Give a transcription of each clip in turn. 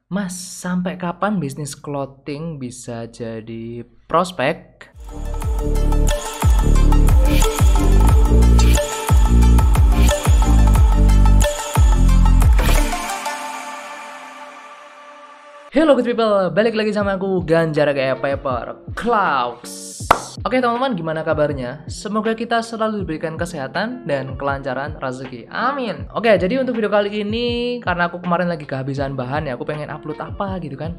Mas, sampai kapan bisnis clothing bisa jadi prospek? Hello good people, balik lagi sama aku Ganjar kayak Paper Clouds. Oke teman-teman, gimana kabarnya? Semoga kita selalu diberikan kesehatan dan kelancaran rezeki. Amin. Oke, jadi untuk video kali ini, karena aku kemarin lagi kehabisan bahan ya, aku pengen upload apa gitu kan.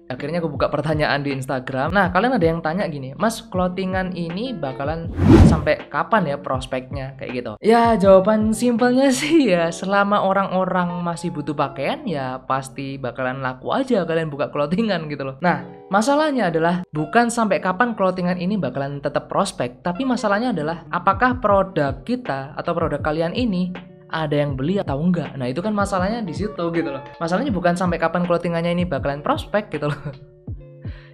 Akhirnya aku buka pertanyaan di Instagram. Nah, kalian ada yang tanya gini, Mas, clothingan ini bakalan sampai kapan ya prospeknya? Kayak gitu. Ya, jawaban simpelnya sih ya, selama orang-orang masih butuh pakaian, ya pasti bakalan laku aja kalian buka clothingan gitu loh. Nah, masalahnya adalah bukan sampai kapan clothingan ini bakalan tetap prospek, tapi masalahnya adalah apakah produk kita atau produk kalian ini ada yang beli atau enggak. Nah itu kan masalahnya di situ gitu loh. Masalahnya bukan sampai kapan clothingannya ini bakalan prospek gitu loh.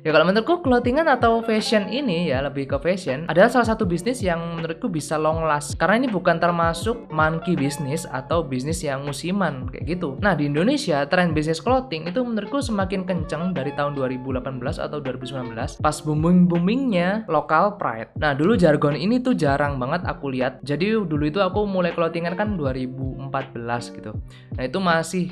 Ya kalau menurutku clothingan atau fashion ini ya lebih ke fashion adalah salah satu bisnis yang menurutku bisa long last. Karena ini bukan termasuk monkey bisnis atau bisnis yang musiman kayak gitu. Nah di Indonesia tren bisnis clothing itu menurutku semakin kenceng dari tahun 2018 atau 2019 pas boomingnya local pride. Nah dulu jargon ini tuh jarang banget aku lihat. Jadi dulu itu aku mulai clothingan kan 2014 gitu. Nah itu masih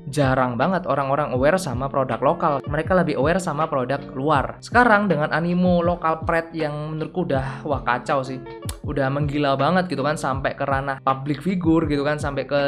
jarang banget orang-orang aware sama produk lokal. Mereka lebih aware sama produk luar. Sekarang dengan animo lokal pride yang menurutku udah wah kacau sih. Udah menggila banget gitu kan sampai ke ranah public figure gitu kan, sampai ke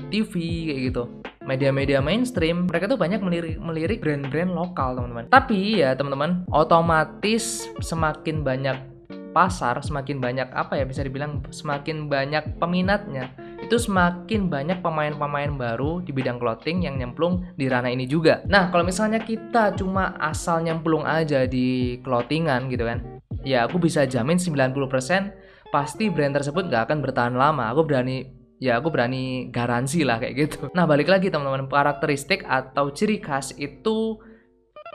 TV kayak gitu. Media-media mainstream, mereka tuh banyak melirik brand-brand lokal, teman-teman. Tapi ya, teman-teman, otomatis semakin banyak pasar, semakin banyak apa ya bisa dibilang semakin banyak peminatnya, itu semakin banyak pemain-pemain baru di bidang clothing yang nyemplung di ranah ini juga. Nah, kalau misalnya kita cuma asal nyemplung aja di clothingan gitu kan, ya aku bisa jamin 90% pasti brand tersebut nggak akan bertahan lama. Aku berani garansi lah kayak gitu. Nah, balik lagi teman-teman, karakteristik atau ciri khas itu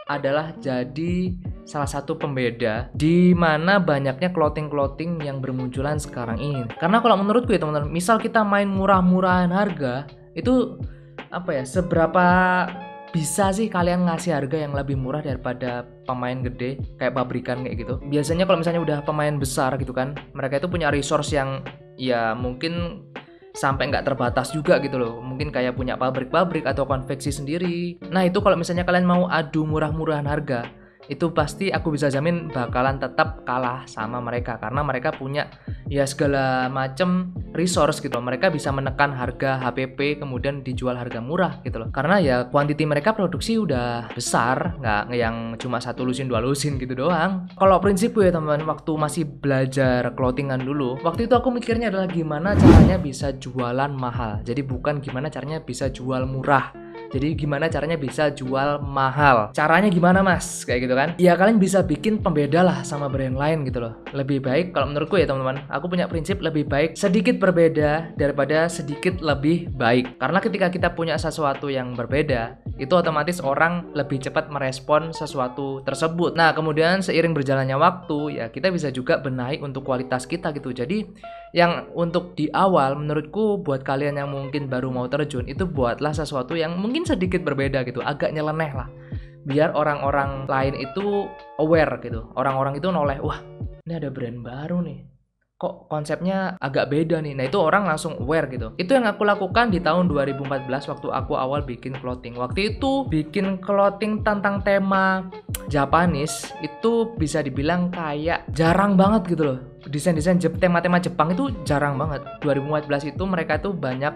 adalah jadi salah satu pembeda di mana banyaknya clothing yang bermunculan sekarang ini. Karena kalau menurutku ya teman-teman, misal kita main murah-murahan harga, itu apa ya, seberapa bisa sih kalian ngasih harga yang lebih murah daripada pemain gede kayak pabrikan kayak gitu. Biasanya kalau misalnya udah pemain besar gitu kan, mereka itu punya resource yang ya mungkin sampai nggak terbatas juga gitu loh. Mungkin kayak punya pabrik-pabrik atau konveksi sendiri. Nah itu kalau misalnya kalian mau adu murah-murahan harga, itu pasti aku bisa jamin bakalan tetap kalah sama mereka. Karena mereka punya ya segala macam resource gitu loh. Mereka bisa menekan harga HPP kemudian dijual harga murah gitu loh. Karena ya quantity mereka produksi udah besar, nggak yang cuma 1 lusin 2 lusin gitu doang. Kalau prinsipku ya teman-teman, waktu masih belajar clothingan dulu, waktu itu aku mikirnya adalah gimana caranya bisa jualan mahal. Jadi bukan gimana caranya bisa jual murah. Jadi gimana caranya bisa jual mahal. Caranya gimana mas? Kayak gitu kan. Ya kalian bisa bikin pembeda lah sama brand lain gitu loh. Lebih baik kalau menurutku ya teman-teman, aku punya prinsip lebih baik sedikit berbeda daripada sedikit lebih baik. Karena ketika kita punya sesuatu yang berbeda, itu otomatis orang lebih cepat merespon sesuatu tersebut. Nah kemudian seiring berjalannya waktu, ya kita bisa juga benahi untuk kualitas kita gitu. Jadi yang untuk di awal menurutku buat kalian yang mungkin baru mau terjun, itu buatlah sesuatu yang mungkin sedikit berbeda gitu, agak nyeleneh lah, biar orang-orang lain itu aware gitu. Orang-orang itu noleh, wah ini ada brand baru nih, kok konsepnya agak beda nih. Nah itu orang langsung aware gitu. Itu yang aku lakukan di tahun 2014 waktu aku awal bikin clothing. Waktu itu bikin clothing tentang tema Japanese, itu bisa dibilang kayak jarang banget gitu loh. Desain-desain tema-tema Jepang itu jarang banget. 2014 itu mereka tuh banyak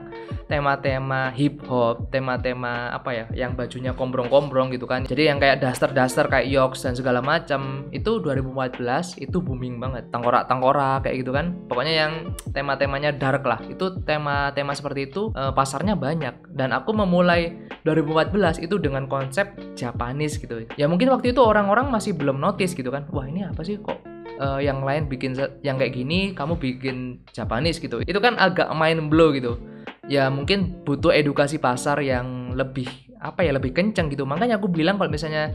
tema-tema hip hop, tema-tema apa ya, yang bajunya kombrong-kombrong gitu kan. Jadi yang kayak daster-daster kayak Yoks dan segala macam. Itu 2014 itu booming banget. Tengkorak-tengkorak kayak gitu kan. Pokoknya yang tema-temanya dark lah. Itu tema-tema seperti itu pasarnya banyak. Dan aku memulai 2014 itu dengan konsep Japanese gitu. Ya mungkin waktu itu orang-orang masih belum notice gitu kan. Wah ini apa sih kok yang lain bikin yang kayak gini, kamu bikin Japanese gitu. Itu kan agak mind blow gitu. Ya mungkin butuh edukasi pasar yang lebih apa ya, lebih kenceng gitu. Makanya aku bilang kalau misalnya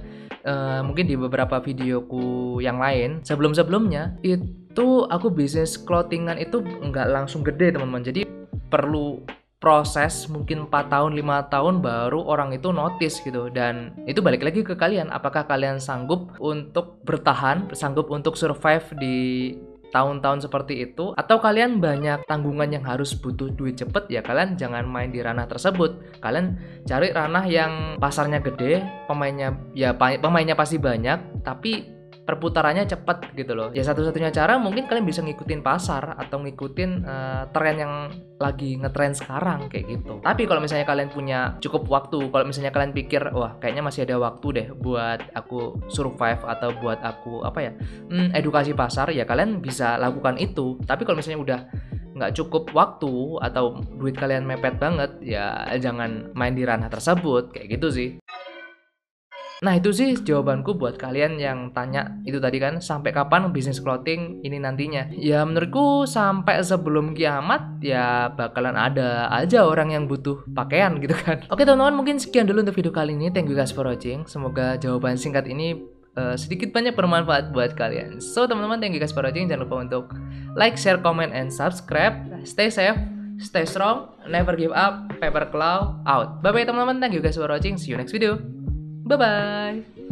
mungkin di beberapa videoku yang lain sebelum-sebelumnya itu aku bisnis clothingan itu nggak langsung gede teman-teman. Jadi perlu proses mungkin 4 tahun 5 tahun baru orang itu notice gitu. Dan itu balik lagi ke kalian, apakah kalian sanggup untuk bertahan, sanggup untuk survive di tahun-tahun seperti itu, atau kalian banyak tanggungan yang harus butuh duit cepet, ya kalian jangan main di ranah tersebut. Kalian cari ranah yang pasarnya gede, pemainnya pasti banyak, tapi perputarannya cepet gitu loh. Ya satu-satunya cara mungkin kalian bisa ngikutin pasar atau ngikutin tren yang lagi ngetren sekarang kayak gitu. Tapi kalau misalnya kalian punya cukup waktu, kalau misalnya kalian pikir wah kayaknya masih ada waktu deh buat aku survive atau buat aku edukasi pasar, ya kalian bisa lakukan itu. Tapi kalau misalnya udah nggak cukup waktu atau duit kalian mepet banget, ya jangan main di ranah tersebut kayak gitu sih. Nah itu sih jawabanku buat kalian yang tanya itu tadi kan, sampai kapan bisnis clothing ini nantinya. Ya menurutku sampai sebelum kiamat ya bakalan ada aja orang yang butuh pakaian gitu kan. Oke teman-teman, mungkin sekian dulu untuk video kali ini. Thank you guys for watching. Semoga jawaban singkat ini sedikit banyak bermanfaat buat kalian. So teman-teman, thank you guys for watching. Jangan lupa untuk like, share, comment, and subscribe. Stay safe, stay strong, never give up. Paper Claw out. Bye bye teman-teman, thank you guys for watching. See you next video. Bye-bye.